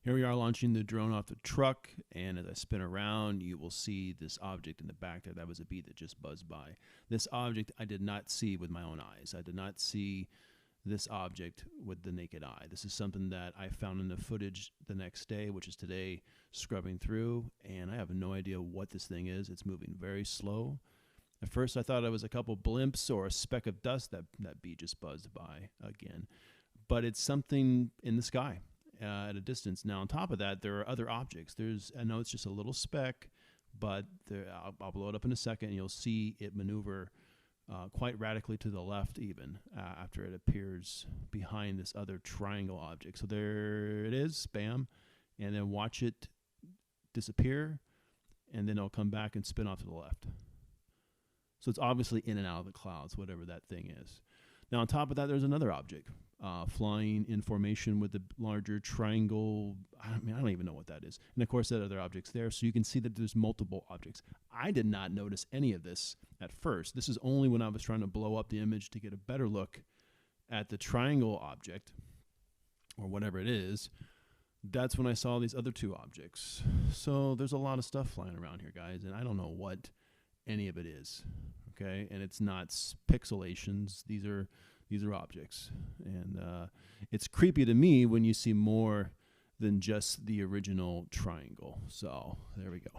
Here we are launching the drone off the truck, and as I spin around, you will see this object in the back there. That was a bee that just buzzed by. This object I did not see with my own eyes. I did not see this object with the naked eye. This is something that I found in the footage the next day, which is today, scrubbing through, and I have no idea what this thing is. It's moving very slow. At first, I thought it was a couple blimps or a speck of dust that bee just buzzed by again, but it's something in the sky. At a distance. Now, on top of that, there are other objects. I know it's just a little speck, but I'll blow it up in a second, and you'll see it maneuver quite radically to the left even after it appears behind this other triangle object. So there it is, bam, and then watch it disappear, and then it'll come back and spin off to the left. So it's obviously in and out of the clouds, whatever that thing is. Now, on top of that, there's another object flying in formation with the larger triangle. I don't even know what that is. And, of course, there are other objects there. So you can see that there's multiple objects. I did not notice any of this at first. This is only when I was trying to blow up the image to get a better look at the triangle object or whatever it is. That's when I saw these other two objects. So there's a lot of stuff flying around here, guys, and I don't know what any of it is. Okay, and it's not pixelations. These are objects, and it's creepy to me when you see more than just the original triangle. So there we go.